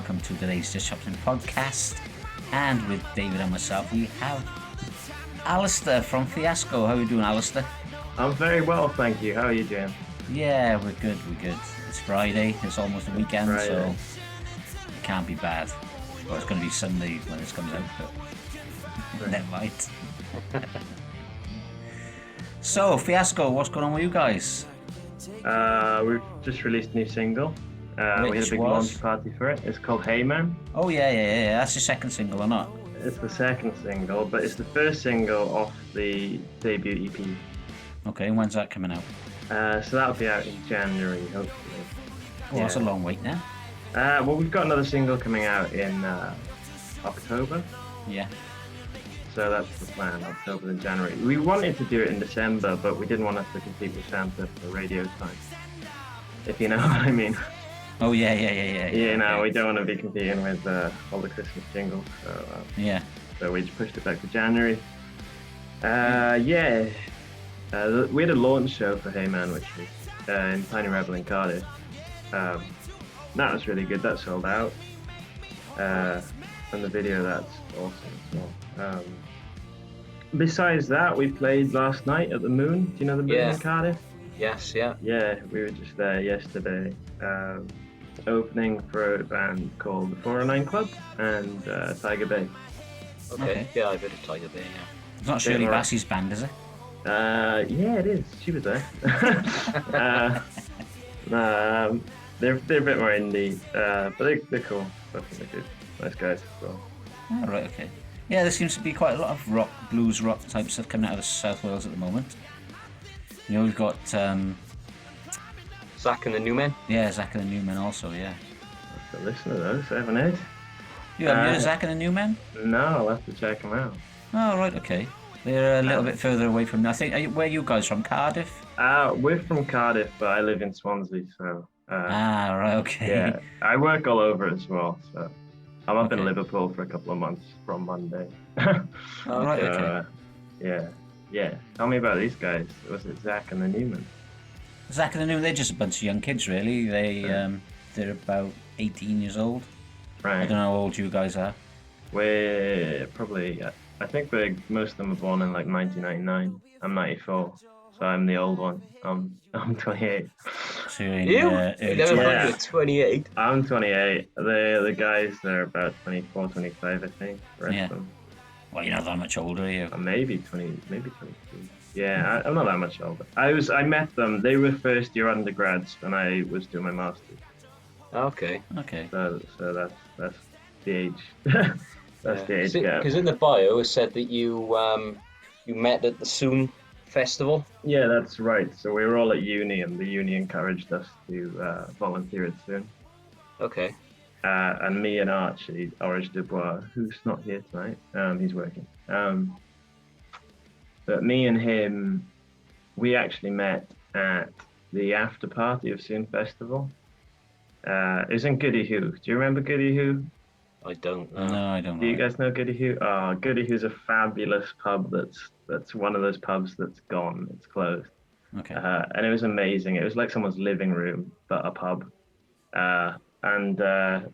welcome to today's Just Chopsing Podcast. And with David and myself, we have Alistair from Fiasco. How are you doing, Alistair? I'm very well, thank you. How are you doing? Yeah, we're good. It's Friday. It's almost a weekend, so it can't be bad. Well, it's going to be Sunday when this comes out, but never mind. So, Fiasco, what's going on with you guys? We've just released a new single. We had a big launch party for it. It's called Hey Man. Oh, yeah. That's your second single or not? It's the second single, but it's the first single off the debut EP. Okay, and when's that coming out? So that'll be out in January, hopefully. Oh, that's a long wait now. Well, we've got another single coming out in October. Yeah. So that's the plan, October and January. We wanted to do it in December, but we didn't want us to compete with Santa for radio time, if you know what I mean. Oh, yeah. You know, we don't want to be competing with all the Christmas jingles. So, So we just pushed it back to January. We had a launch show for Hey Man, which was in Tiny Rebel in Cardiff. That was really good. That sold out. And the video, that's awesome as well. Besides that, we played last night at the Moon. Do you know the Moon in Cardiff? Yes, yeah. Yeah, we were just there yesterday. Opening for a band called the 409 Club and Tiger Bay. Okay. Yeah, I've heard of Tiger Bay, yeah. It's not Shirley Bassey's band, is it? Yeah, it is. She was there. They're a bit more indie, but they're cool. Definitely good. Nice guys as well. Oh, right, okay. Yeah, there seems to be quite a lot of rock, blues rock type stuff coming out of South Wales at the moment. You know, we've got Zach and the New Men? Yeah, Zach and the New Men also, yeah. I have to listen to those, I haven't heard. You haven't heard of Zach and the New Men? No, I'll have to check them out. Oh, right, okay. They're a little bit further away from... I think, where are you guys from? Cardiff? We're from Cardiff, but I live in Swansea, so... right, okay. Yeah, I work all over as well, so... I'm up in Liverpool for a couple of months from Monday. Right, okay. Yeah. Tell me about these guys. Was it Zach and the Newman? Zach and the Newman, they're just a bunch of young kids, really. They're about 18 years old. Right. I don't know how old you guys are. We're probably... I think most of them were born in like 1999. I'm 94, so I'm the old one. I'm 28. So you're 28. I'm 28. The guys, they're about 24, 25, I think. The rest of them. Well, you're not that much older, are you? Maybe 20, maybe 22. Yeah, I'm not that much older. I met them. They were first year undergrads, and I was doing my master's. Okay. So that's the age. That's the age gap. Because in the bio it said that you met at the Soon Festival. Yeah, that's right. So we were all at uni, and the uni encouraged us to volunteer at Soon. Okay. And me and Archie, Orange Dubois, who's not here tonight, he's working. But me and him, we actually met at the after party of Soon Festival. It was in Goody Hoo. Do you remember Goody Hoo? I don't know. No, I don't know. Do you guys know Goody Hoo? Oh, Goody Hoo's a fabulous pub that's one of those pubs that's gone. It's closed. Okay. And it was amazing. It was like someone's living room, but a pub. And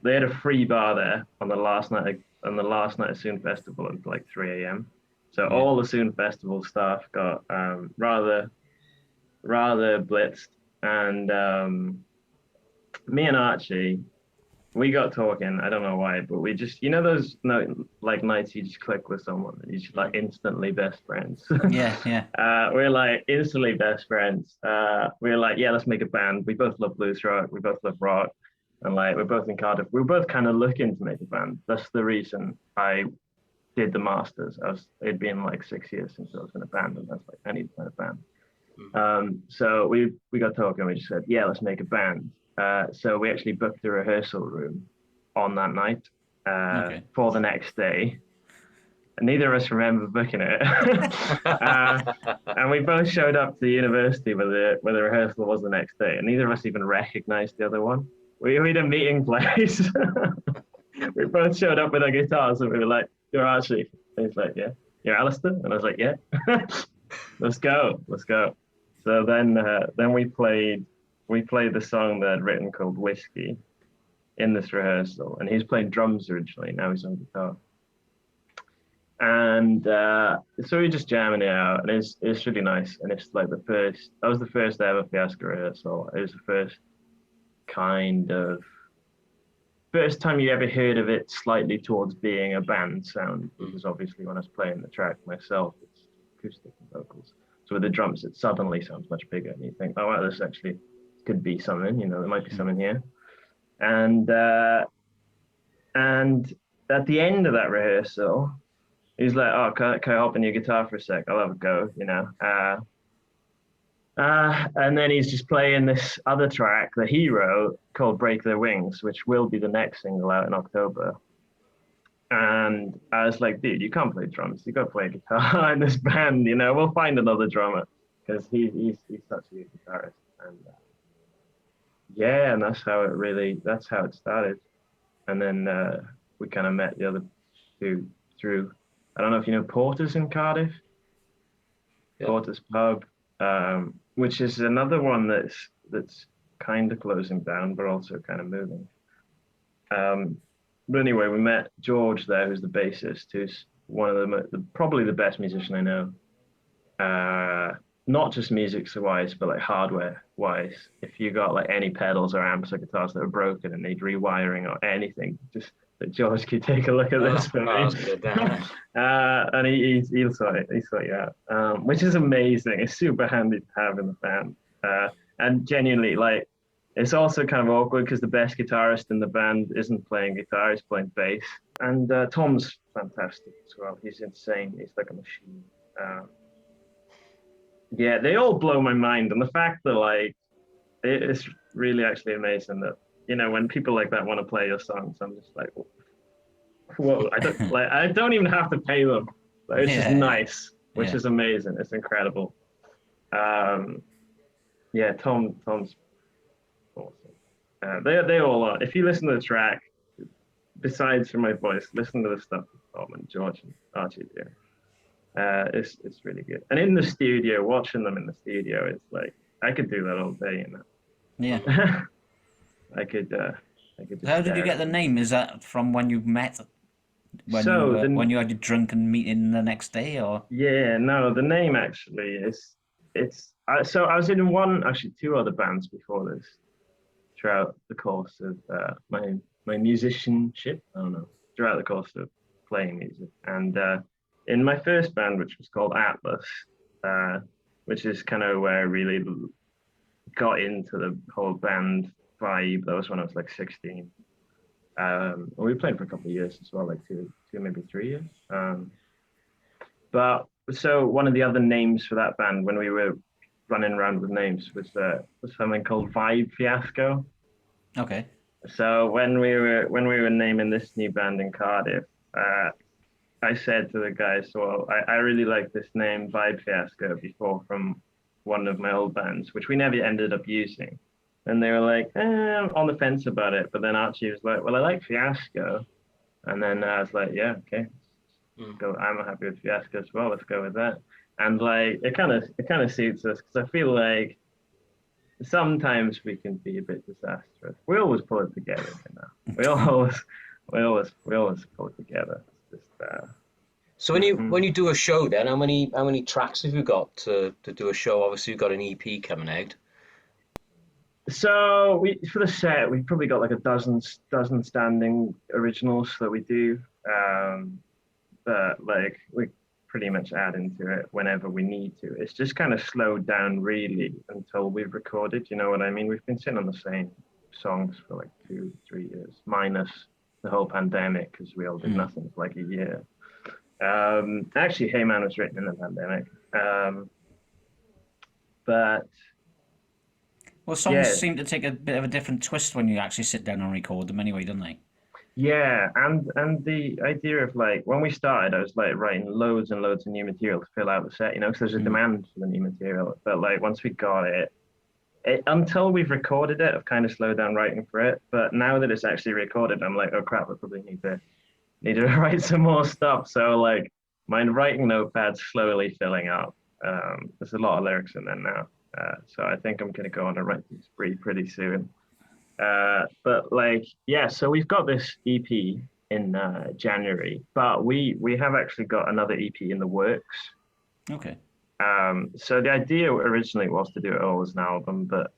they had a free bar there on the last night of Soon Festival until like 3 a.m. So all the Soon Festival staff got rather blitzed, and me and Archie, we got talking. I don't know why, but we just, those nights you just click with someone and you just like instantly best friends. Yeah. We're like instantly best friends. We're like, let's make a band. We both love blues rock. We both love rock. And like, we're both in Cardiff. We were both kind of looking to make a band. That's the reason I did the masters. It'd been like 6 years since I was in a band, and that's like, I need to find a band. So we got talking. We just said, let's make a band. So we actually booked a rehearsal room on that night for the next day. And neither of us remember booking it. And we both showed up to the university where the rehearsal was the next day, and neither of us even recognized the other one. We had a meeting place. We both showed up with our guitars, and we were like, "You're Archie." And he's like, "Yeah." "You're Alistair?" And I was like, "Yeah." Let's go. So then we played the song that I'd written called Whiskey in this rehearsal, and he's playing drums originally. Now he's on guitar. And so we're just jamming it out, and it's really nice. And it's like that was the first ever Fiasco rehearsal. It was the first time you ever heard of it slightly towards being a band sound, because obviously when I was playing the track myself, it's acoustic and vocals. So with the drums, it suddenly sounds much bigger, and you think, oh wow, this actually could be something, there might be something here. And at the end of that rehearsal, he's like, oh, can I hop on your guitar for a sec? I'll have a go, and then he's just playing this other track that he wrote called Break Their Wings, which will be the next single out in October. And I was like, dude, you can't play drums. You got to play guitar in this band, We'll find another drummer, because he's such a good guitarist. And and that's how it started. And then we kind of met the other two through, I don't know if you know Porter's in Cardiff. Yeah. Porter's Pub, which is another one that's kind of closing down, but also kind of moving. But anyway, we met George there, who's the bassist, who's one of probably the best musician I know. Not just music-wise, but like hardware-wise. If you got like any pedals or amps or guitars that are broken and need rewiring or anything, just that George could take a look at this for me. And he'll sort you out, which is amazing. It's super handy to have in the band. And genuinely, like, it's also kind of awkward because the best guitarist in the band isn't playing guitar, he's playing bass. And Tom's fantastic as well. He's insane. He's like a machine. They all blow my mind. And the fact that, like, it's really actually amazing that, when people like that want to play your songs, I'm just like, whoa, I don't even have to pay them. Like, it's just nice, which is amazing. It's incredible. Tom's awesome. They all are. If you listen to the track, besides from my voice, listen to the stuff that Tom and George and Archie do. It's really good. And in the studio, watching them in the studio, it's like, I could do that all day, Yeah. I could just How did you get the name? Is that from when you met? When you had your drunken meeting the next day, or? Yeah, no, the name actually so I was in two other bands before this, throughout the course of my musicianship. I don't know, throughout the course of playing music. And in my first band, which was called Atlas, which is kind of where I really got into the whole band vibe. That was when I was like 16. We played for a couple of years as well, like two maybe 3 years. But so one of the other names for that band when we were running around with names was something called Vibe Fiasco. Okay. So when we were naming this new band in Cardiff, I said to the guys, well, I really like this name Vibe Fiasco before from one of my old bands, which we never ended up using. And they were like, I'm on the fence about it. But then Archie was like, well, I like Fiasco. And then I was like, yeah, okay. Go. I'm happy with Fiasco as well. Let's go with that. And like, it kind of suits us, because I feel like sometimes we can be a bit disastrous. We always pull it together, We always pull it together. It's just, So when you do a show, then how many tracks have you got to do a show? Obviously, you've got an EP coming out. So for the set, we've probably got like a dozen standing originals that we do. But like we pretty much add into it whenever we need to. It's just kind of slowed down really until we've recorded. You know what I mean? We've been sitting on the same songs for like 2-3 years, minus the whole pandemic, because we all did nothing for like a year. Actually, Hey Man was written in the pandemic. But well, songs seem to take a bit of a different twist when you actually sit down and record them anyway, don't they? Yeah, and the idea of like, when we started, I was like writing loads and loads of new material to fill out the set, because there's a demand for the new material. But like once we got it, until we've recorded it, I've kind of slowed down writing for it. But now that it's actually recorded, I'm like, oh crap, I probably need to write some more stuff. So like my writing notepad's slowly filling up. There's a lot of lyrics in there now. So I think I'm going to go on a writing spree pretty soon. But like, yeah, so we've got this EP in January, but we have actually got another EP in the works. Okay. So the idea originally was to do it all as an album, but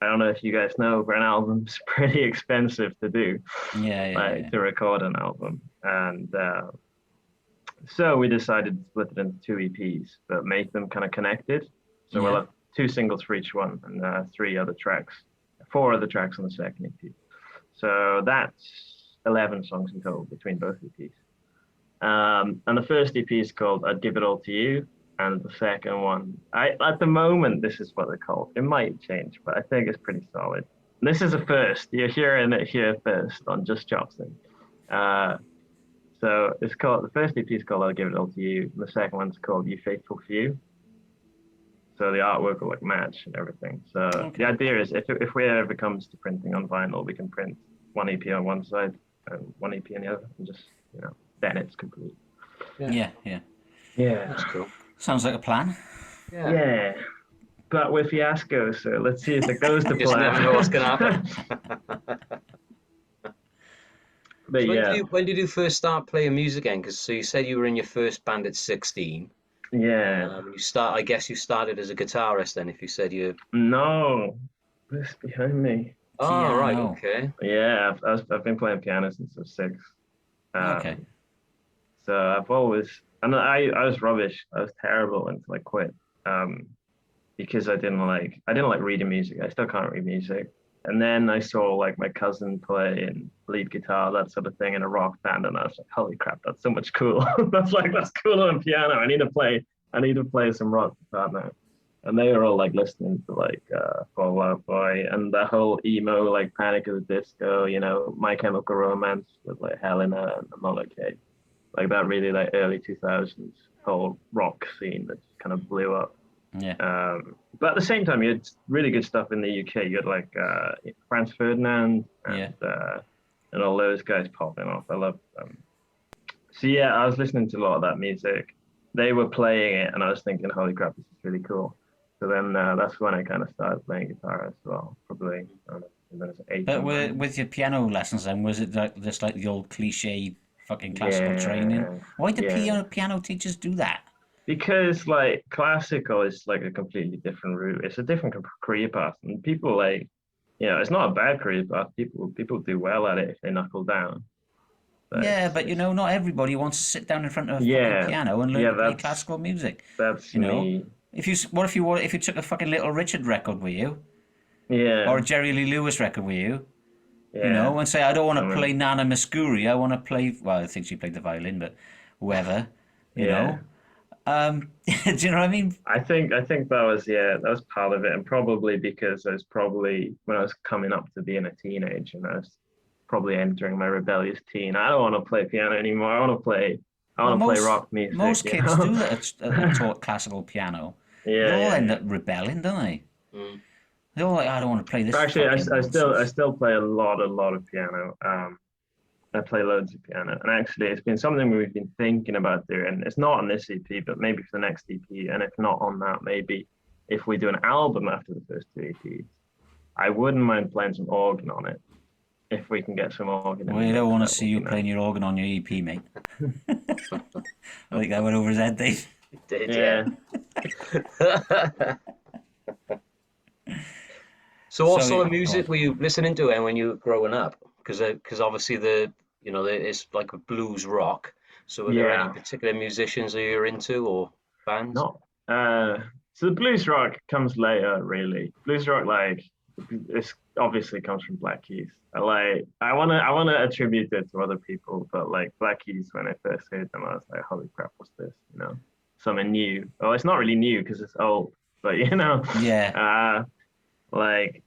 I don't know if you guys know, but an album's pretty expensive to do, to record an album. And so we decided to split it into 2 EPs, but make them kind of connected. So we'll have 2 singles for each one and 4 other tracks on the second EP. So that's 11 songs in total between both EPs. And the first EP is called I'd Give It All to You. And the second one, at the moment, this is what they're called. It might change, but I think it's pretty solid. And this is a first. You're hearing it here first on Just Chopsing. So it's called, the first EP is called I'll Give It All to You. And the second one's called You Faithful Few. So the artwork will like match and everything. So the idea is if we ever comes to printing on vinyl, we can print 1 EP on one side and 1 EP on the other, and just, then it's complete. Yeah. That's cool. Sounds like a plan. Yeah. But with Fiasco, so let's see if it goes to plan. Just never know what's going to happen. But so when did you first start playing music again? Because so you said you were in your first band at 16. Yeah. I guess you started as a guitarist then. If you said you. No, this behind me. Oh, Piano. right, okay. Yeah, I've been playing piano since I was 6. Okay. So I've always, and I was rubbish. I was terrible until I quit. Because I didn't like reading music. I still can't read music. And then I saw like my cousin play and lead guitar, that sort of thing, in a rock band, and I was like, holy crap, that's so much cool. that's cooler than piano. I need to play some rock guitar now. And they were all like listening to like Fall Out Boy and the whole emo, like Panic at the Disco, My Chemical Romance with like Helena and Mola K. Like that really like early 2000s whole rock scene that just kind of blew up. Yeah. But at the same time, you had really good stuff in the UK. You had like Franz Ferdinand and all those guys popping off. I love them. So yeah, I was listening to a lot of that music. They were playing it, and I was thinking, holy crap, this is really cool. So then that's when I kind of started playing guitar as well, probably. I don't know, when I was 8. But with your piano lessons then, was it like just like the old cliche fucking classical training? Why do piano teachers do that? Because like classical is like a completely different route. It's a different career path, and people like, it's not a bad career path. People do well at it if they knuckle down. But not everybody wants to sit down in front of a fucking piano and learn to play classical music. That's me. If you took a fucking Little Richard record with you, or a Jerry Lee Lewis record with you, and say I don't want to play Nana Muscuri, I want to play. Well, I think she played the violin, but whoever, you know. Do you know what I mean? I think that was part of it, and probably because I was when I was coming up to being a teenager, and I was probably entering my rebellious teen. I don't want to play piano anymore. I want to play rock music. Most kids do that taught classical piano. Yeah, they all end up rebelling, don't they? Mm. They're all like, I don't want to play this. Actually, I still play a lot of piano. I play loads of piano, and actually it's been something we've been thinking about doing. It's not on this EP, but maybe for the next EP, and if not on that, maybe if we do an album after the first 2 EPs, I wouldn't mind playing some organ on it, if we can get some organ. Well, you don't want to see you playing your organ on your EP, mate. I think that went over his head, Dave. It did, yeah. So what sort of music were you listening to when you were growing up? Because obviously it's like a blues rock. So were there any particular musicians that you're into or bands? No. So the blues rock comes later, really. Blues rock, this obviously comes from Black Keys. I want to attribute it to other people, but like Black Keys, when I first heard them, I was like, holy crap, what's this? Something new. Well, it's not really new because it's old, but Yeah.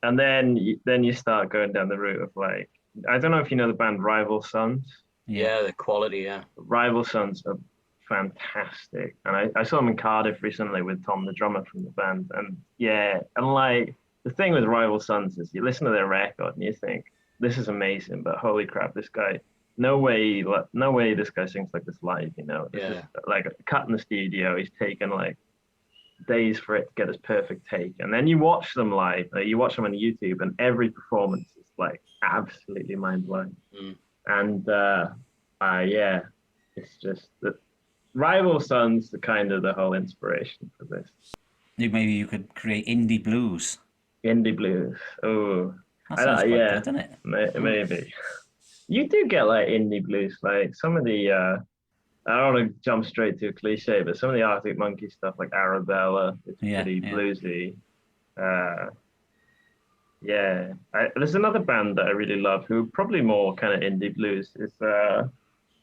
And then you start going down the route of like, I don't know if you know the band Rival Sons. Yeah, the quality, yeah. Rival Sons are fantastic. And I saw them in Cardiff recently with Tom, the drummer from the band. And like the thing with Rival Sons is you listen to their record and you think, this is amazing, but holy crap, this guy, no way this guy sings like this live, This is like a cut in the studio. He's taken like days for it to get his perfect take. And then you watch them live, you watch them on YouTube, and every performance is like absolutely mind-blowing. And it's just the Rival Sons are kind of the whole inspiration for this. Maybe you could create indie blues. Indie blues. Oh, that sounds quite good, doesn't it? Maybe. You do get like indie blues, like some of the. I don't want to jump straight to a cliche, but some of the Arctic Monkey stuff, like Arabella, it's pretty bluesy. There's another band that I really love, who are probably more kind of indie blues. It's I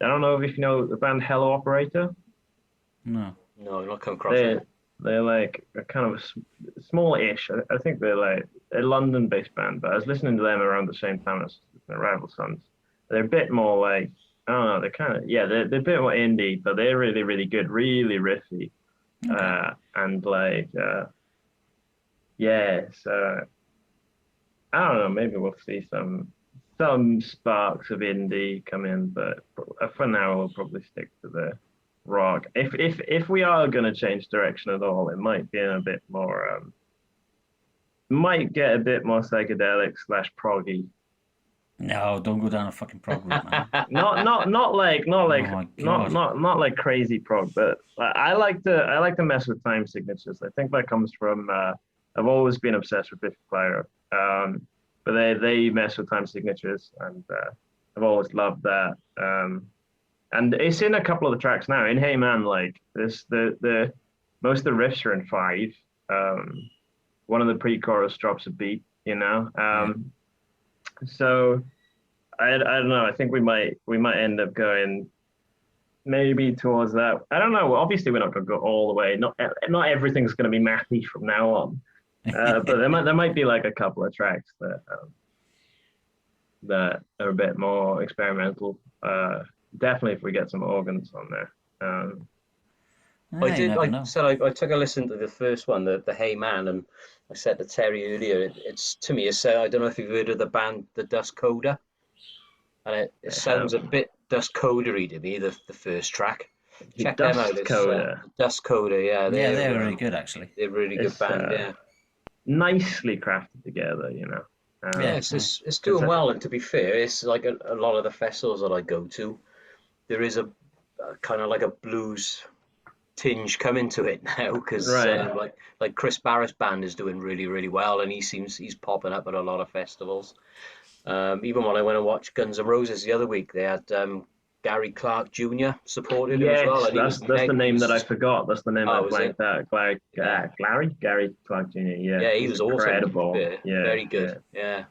don't know if you know the band Hello Operator. No, not come across it. They're like a kind of small-ish. I think they're like a London-based band, but I was listening to them around the same time as the Rival Sons. They're a bit more like, I don't know, they're kind of, they're a bit more indie, but they're really, really good, really riffy. Okay. And like, so I don't know, maybe we'll see some sparks of indie come in, but for now we'll probably stick to the rock. If we are going to change direction at all, it might be in a bit more, might get a bit more psychedelic / proggy. No, don't go down a fucking prog route, man. not like crazy prog, but I like to mess with time signatures. I think that comes from I've always been obsessed with Biff Clyro, but they mess with time signatures, and I've always loved that. And it's in a couple of the tracks now. In Hey Man, like this, the most of the riffs are in 5. One of the pre-chorus drops a beat, So I don't know. I think we might end up going maybe towards that. I don't know. Well, obviously, we're not going to go all the way. Not everything's going to be mathy from now on. But there might be like a couple of tracks that are a bit more experimental. Definitely, if we get some organs on there. I took a listen to the first one, the Hey Man, and I said to Terry earlier, it's to me, I don't know if you've heard of the band, the Dust Coda, and it sounds a bit Dust Codery to me, the first track. Check them out. Dust Coda, yeah. They're really good, actually. They're a really good band, nicely crafted together, it's doing well, and to be fair, it's like a lot of the festivals that I go to, there is a kind of like a blues tinge coming to it now, because like Chris Barrett's band is doing really, really well, and he's popping up at a lot of festivals. Even when I went and watched Guns N' Roses the other week, they had Gary Clark Jr. supported him as well. And that's the name that I forgot. That's the name I blanked out. Gary Clark Jr. Yeah, he was awesome. Incredible. Very good. Yeah.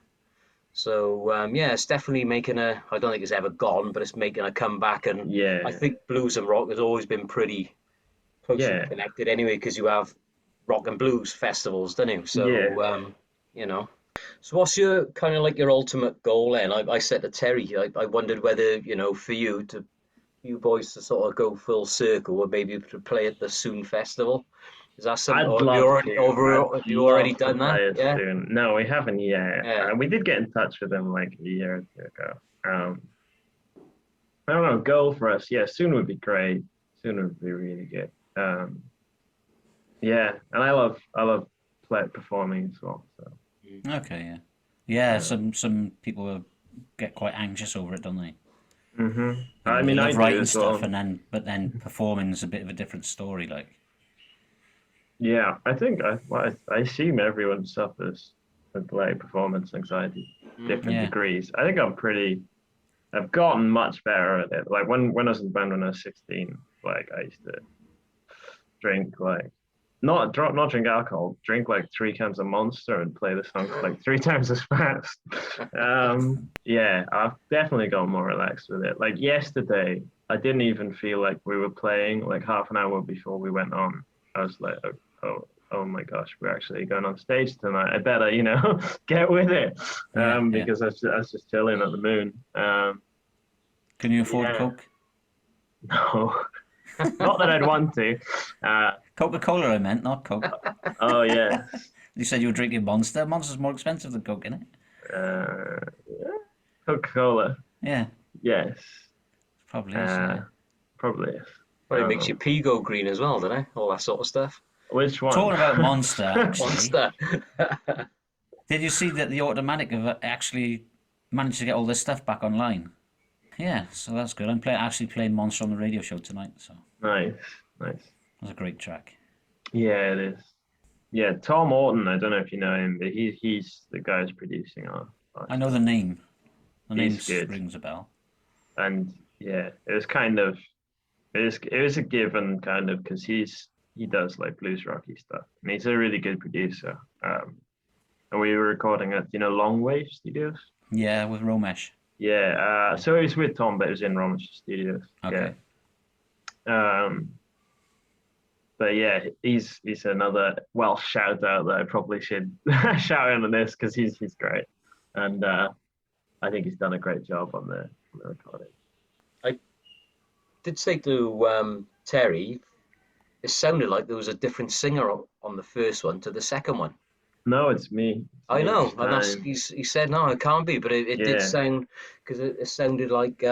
So it's definitely making I don't think it's ever gone, but it's making a comeback. And I think blues and rock has always been pretty closely connected anyway, because you have rock and blues festivals, don't you? So So what's your kind of like your ultimate goal then? I said to Terry, I wondered whether, for you boys to sort of go full circle, or maybe to play at the Soon Festival. Is that something? Have you already done that? Yeah. Soon. No, we haven't yet. Yeah. We did get in touch with them like a year or two ago. I don't know. Goal for us, soon would be great. Soon would be really good. And I love performing as well. So. Okay, yeah. Some people get quite anxious over it, don't they? Mm-hmm. I mean, I writing stuff, well. but then performing is a bit of a different story, like. Yeah, I think I assume everyone suffers with like performance anxiety, different degrees. I think I've gotten much better at it. Like when I was in the band when I was 16, like I used to drink like not drink alcohol, drink like 3 cans of Monster and play the songs like 3 times as fast. I've definitely got more relaxed with it. Like yesterday, I didn't even feel like we were playing. Like half an hour before we went on, I was like, oh my gosh, we're actually going on stage tonight. I better, get with it. Because I was just chilling at the Moon. Can you afford Coke? No, not that I'd want to. Coca-Cola, I meant, not Coke. Oh, yeah. You said you were drinking Monster. Monster's more expensive than Coke, isn't it? Coca-Cola. Yeah. Yes. Probably is. Probably is. Well, it makes your pee go green as well, doesn't it? All that sort of stuff. Which one? Talking about Monster, actually. Monster. Did you see that the Automatic have actually managed to get all this stuff back online. Yeah, so that's good. I'm actually playing Monster on the Radio Show tonight. So nice. That's a great track. Yeah, it is. Yeah, Tom Orton. I don't know if you know him, but he's the guy who's producing our I know the name. The name good. Rings a bell. And yeah, it was kind of it was a given kind of because he does like blues rocky stuff, and he's a really good producer. And we were recording at Longwave Studios. Yeah, with Romesh. Yeah, so it was with Tom, but it was in Romesh Studios. Okay. Yeah. But yeah, he's another Welsh shout out that I probably should shout out on this because he's great, and I think he's done a great job on the recording. I did say to Terry, it sounded like there was a different singer on the first one to the second one. No, it's me. I know, and he said no, it can't be, but it did sound, because it sounded like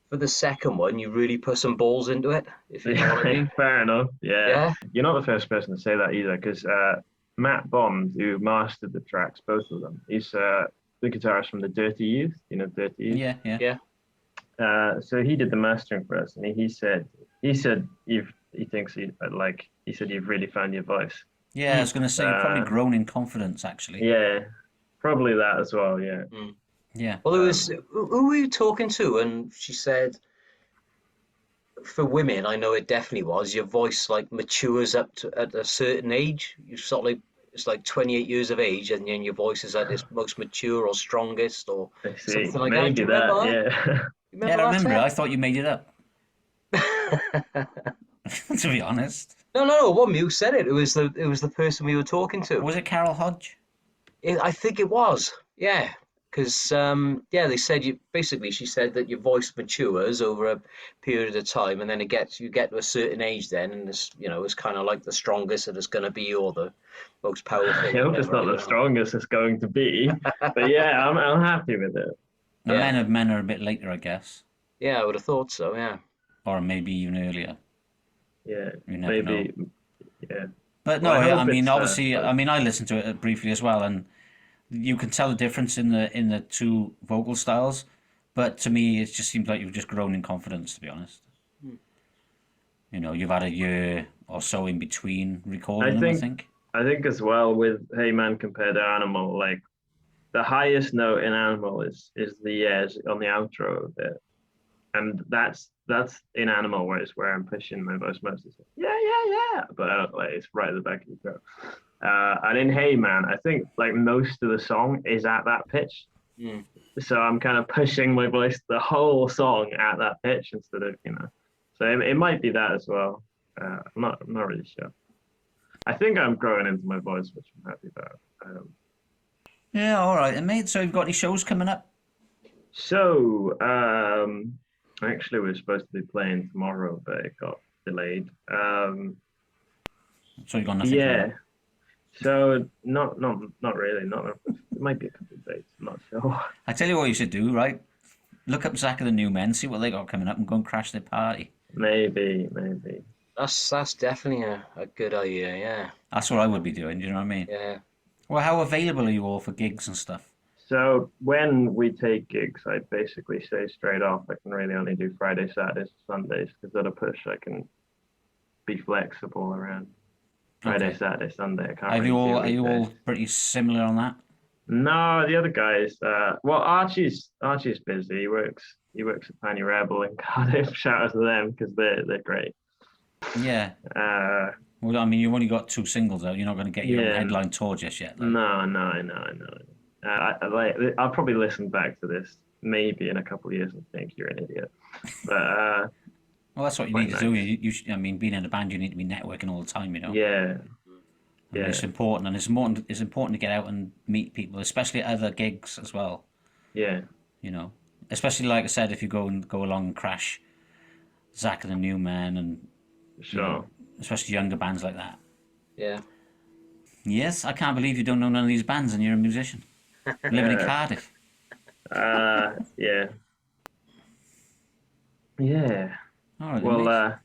for the second one you really put some balls into it, if you know what I mean. Fair enough. Yeah. You're not the first person to say that either, because Matt Bond, who mastered the tracks, both of them, he's the guitarist from the Dirty Youth. You know Dirty Youth? Yeah. So he did the mastering for us, and he said you've really found your voice. Yeah, I was going to say you've probably grown in confidence, actually. Yeah, probably that as well. Yeah. Yeah. Well, it was who were you talking to? And she said, for women, I know it definitely was. Your voice like matures up to at a certain age. You sort of like it's like 28 years of age, and then your voice is at its most mature or strongest, or something like maybe that. Yeah. I remember. I thought you made it up. To be honest. No. One you said it. It was the person we were talking to. Was it Carol Hodge? I think it was. Yeah. Because they said she said that your voice matures over a period of time, and then you get to a certain age then, and it's kind of like the strongest that it's going to be, or the most powerful. I hope it's not the strongest it's going to be, but yeah, I'm happy with it. The men are a bit later, I guess. Yeah, I would have thought so. Yeah. Or maybe even earlier. Yeah. You never know. Yeah. But no, I mean, obviously, I listened to it briefly as well, and you can tell the difference in the two vocal styles. But to me, it just seems like you've just grown in confidence, to be honest. You've had a year or so in between recording them, I think. I think as well with Hey Man compared to Animal, like the highest note in Animal is the years on the outro of it. And that's in Animal where I'm pushing my voice most of the time. Yeah. But it's right at the back of the throat. And in Hey Man, I think like most of the song is at that pitch. So I'm kind of pushing my voice the whole song at that pitch instead of, So it might be that as well. I'm not really sure. I think I'm growing into my voice, which I'm happy about. Yeah, all right. And mate, so you've got any shows coming up? So, actually, we were supposed to be playing tomorrow, but it got delayed. So you got nothing? Yeah. So not really. It might be a couple of dates. I'm not sure. I tell you what you should do, right? Look up Zach and the New Men, see what they got coming up, and go and crash their party. Maybe. That's definitely a good idea. Yeah. That's what I would be doing. Do you know what I mean? Yeah. Well, how available are you all for gigs and stuff? So when we take gigs, I basically say straight off, I can really only do Friday, Saturdays, Sundays, because at a push I can be flexible around Friday, Saturday, Sunday. I can't. Are you all pretty similar on that? No, the other guys. Well, Archie's busy. He works at Tiny Rebel in Cardiff. Shout out to them because they're great. Yeah. Well, I mean, you've only got 2 singles out. You're not going to get your headline tour just yet. Like. No, I know. I'll probably listen back to this maybe in a couple of years and think you're an idiot. But well, that's what you need to do. You should, being in a band, you need to be networking all the time. Yeah. Yeah. It's important, and it's important to get out and meet people, especially at other gigs as well. Yeah. Especially like I said, if you go along and crash Zach and the New Men, and sure, especially younger bands like that. Yeah. Yes, I can't believe you don't know none of these bands and you're a musician living in Cardiff. Yeah. Yeah. All right. Well,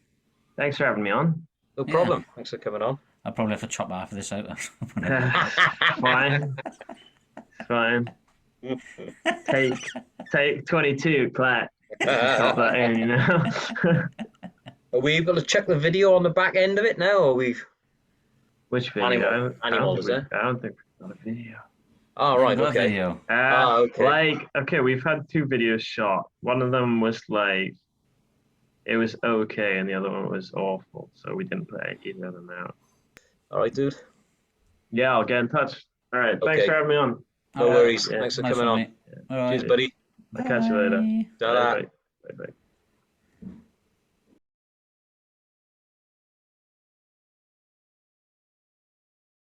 thanks for having me on. No problem. Thanks for coming on. I'll probably have to chop half of this out. Fine. It's fine. take 22, clap. Got that in, you know. Are we able to check the video on the back end of it now, or we've? Which video? Animals, I don't think we've got a video. Oh, right, okay. Video. Okay. We've had 2 videos shot. One of them was like, it was okay, and the other one was awful, so we didn't put either of them out. All right, dude. Yeah, I'll get in touch. All right, thanks for having me on. No worries. Thanks for coming on. All right. Cheers, buddy. I'll catch you later. Ta-da. Bye.